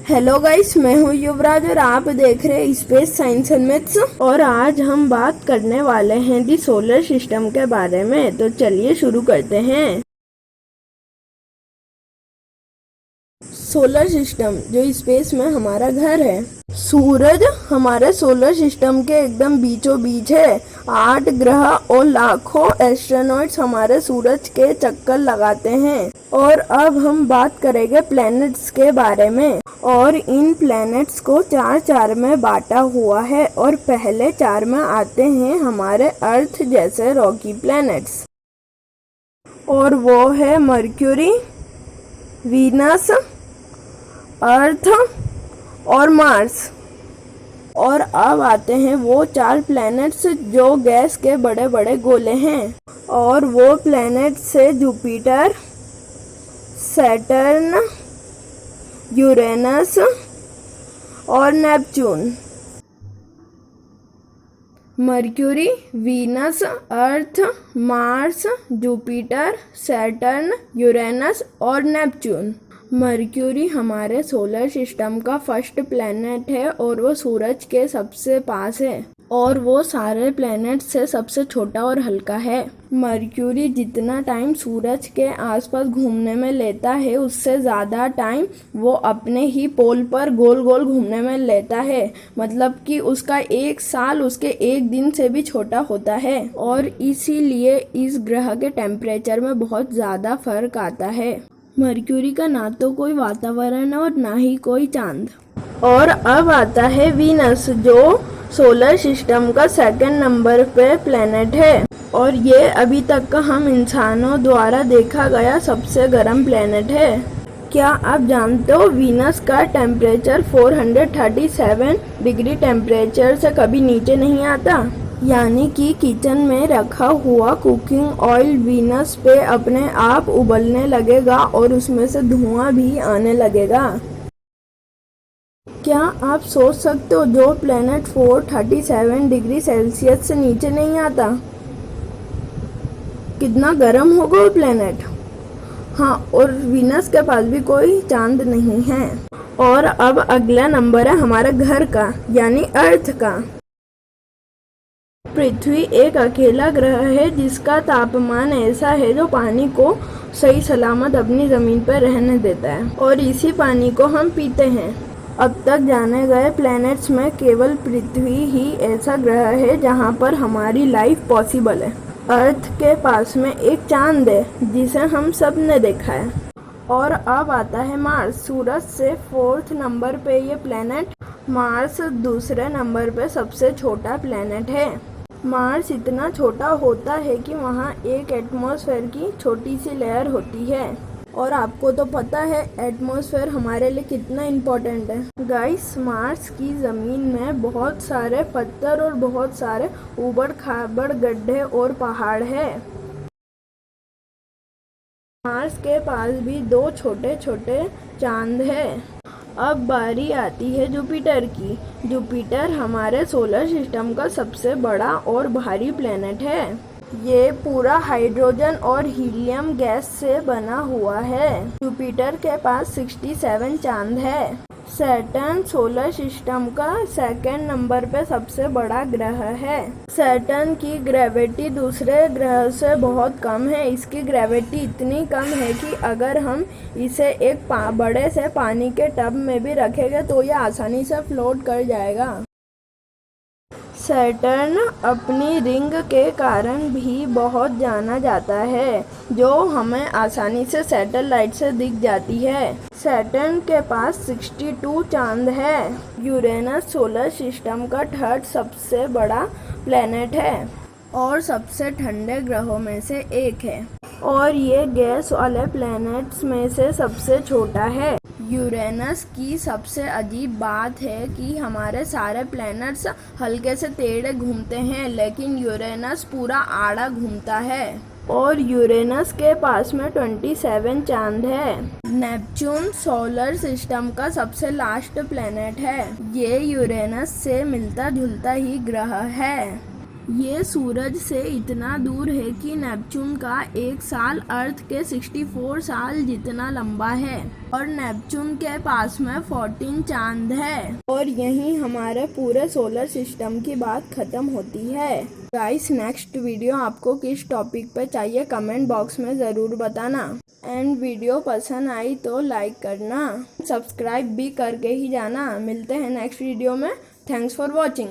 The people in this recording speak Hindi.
हेलो गाइस, मैं हूँ युवराज और आप देख रहे हैं स्पेस साइंस एंड मैथ्स। और आज हम बात करने वाले हैं दी सोलर सिस्टम के बारे में। तो चलिए शुरू करते हैं। सोलर सिस्टम जो स्पेस में हमारा घर है। सूरज हमारे सोलर सिस्टम के एकदम बीचों बीच है। 8 ग्रह और लाखों एस्ट्रोनॉट्स हमारे सूरज के चक्कर लगाते हैं। और अब हम बात करेंगे प्लैनेट्स के बारे में। और इन प्लैनेट्स को 4 में बांटा हुआ है और पहले 4 में आते हैं हमारे अर्थ जैसे रॉकी प्लैनेट्स। और वो है मर्क्यूरी, वीनस, अर्थ और मार्स। और अब आते हैं वो 4 प्लैनेट्स जो गैस के बड़े बड़े गोले हैं। और वो प्लैनेट्स से जुपिटर, सैटर्न, यूरेनस और नेपच्यून। मर्क्यूरी, वीनस, अर्थ, मार्स, जुपिटर, सैटर्न, यूरेनस और नेपच्यून। मर्क्यूरी हमारे सोलर सिस्टम का फर्स्ट प्लैनेट है और वो सूरज के सबसे पास है। और वो सारे प्लैनेट से सबसे छोटा और हल्का है। मर्क्यूरी जितना टाइम सूरज के आसपास घूमने में लेता है उससे ज़्यादा टाइम वो अपने ही पोल पर गोल गोल घूमने में लेता है। मतलब कि उसका 1 साल उसके 1 दिन से भी छोटा होता है। और इसीलिए इस ग्रह के टेम्परेचर में बहुत ज़्यादा फर्क आता है। मर्क्यूरी का ना तो कोई वातावरण और ना ही कोई चांद। और अब आता है वीनस जो सोलर सिस्टम का 2nd नंबर पे प्लैनेट है। और ये अभी तक का हम इंसानों द्वारा देखा गया सबसे गर्म प्लैनेट है। क्या आप जानते हो वीनस का टेम्परेचर 437 डिग्री टेम्परेचर से कभी नीचे नहीं आता। यानी कि किचन में रखा हुआ कुकिंग ऑयल वीनस पे अपने आप उबलने लगेगा और उसमें से धुआं भी आने लगेगा। क्या आप सोच सकते हो जो प्लैनेट 437 डिग्री सेल्सियस से नीचे नहीं आता, कितना गर्म होगा वो प्लैनेट। हाँ, और वीनस के पास भी कोई चांद नहीं है। और अब अगला नंबर है हमारा घर का यानी अर्थ का। पृथ्वी एक अकेला ग्रह है जिसका तापमान ऐसा है जो पानी को सही सलामत अपनी ज़मीन पर रहने देता है और इसी पानी को हम पीते हैं। अब तक जाने गए प्लैनेट्स में केवल पृथ्वी ही ऐसा ग्रह है जहां पर हमारी लाइफ पॉसिबल है। अर्थ के पास में एक चांद है जिसे हम सब ने देखा है। और अब आता है मार्स। सूरज से 4th नंबर पे ये प्लैनेट। मार्स दूसरे नंबर पे सबसे छोटा प्लैनेट है। मार्स इतना छोटा होता है कि वहाँ एक एटमॉस्फेयर की छोटी सी लेयर होती है। और आपको तो पता है एटमॉस्फेयर हमारे लिए कितना इम्पोर्टेंट है। गाइस, मार्स की ज़मीन में बहुत सारे पत्थर और बहुत सारे ऊबड़ खाबड़ गड्ढे और पहाड़ है। मार्स के पास भी 2 छोटे छोटे चांद है। अब बारी आती है जुपिटर की। जुपिटर हमारे सोलर सिस्टम का सबसे बड़ा और भारी प्लैनेट है। ये पूरा हाइड्रोजन और हीलियम गैस से बना हुआ है। जुपिटर के पास 67 चांद है। सैटर्न सोलर सिस्टम का 2nd नंबर पे सबसे बड़ा ग्रह है। सैटर्न की ग्रेविटी दूसरे ग्रह से बहुत कम है। इसकी ग्रेविटी इतनी कम है कि अगर हम इसे एक बड़े से पानी के टब में भी रखेंगे तो यह आसानी से फ्लोट कर जाएगा। सैटर्न अपनी रिंग के कारण भी बहुत जाना जाता है जो हमें आसानी से सैटेलाइट से दिख जाती है। सैटर्न के पास 62 चांद है। यूरेनस सोलर सिस्टम का 3rd सबसे बड़ा प्लैनेट है और सबसे ठंडे ग्रहों में से एक है। और ये गैस वाले प्लैनेट्स में से सबसे छोटा है। यूरेनस की सबसे अजीब बात है कि हमारे सारे प्लैनेट्स हल्के से टेढ़े घूमते हैं लेकिन यूरेनस पूरा आड़ा घूमता है। और यूरेनस के पास में 27 चांद है। नेपच्यून सोलर सिस्टम का सबसे लास्ट प्लैनेट है। ये यूरेनस से मिलता जुलता ही ग्रह है। ये सूरज से इतना दूर है कि नेपच्यून का एक साल अर्थ के 64 साल जितना लंबा है और नेपच्यून के पास में 14 चांद है। और यहीं हमारे पूरे सोलर सिस्टम की बात खत्म होती है। गाइस, नेक्स्ट वीडियो आपको किस टॉपिक पे चाहिए कमेंट बॉक्स में ज़रूर बताना। एंड वीडियो पसंद आई तो लाइक करना, सब्सक्राइब भी करके ही जाना। मिलते हैं नेक्स्ट वीडियो में। Thanks for watching.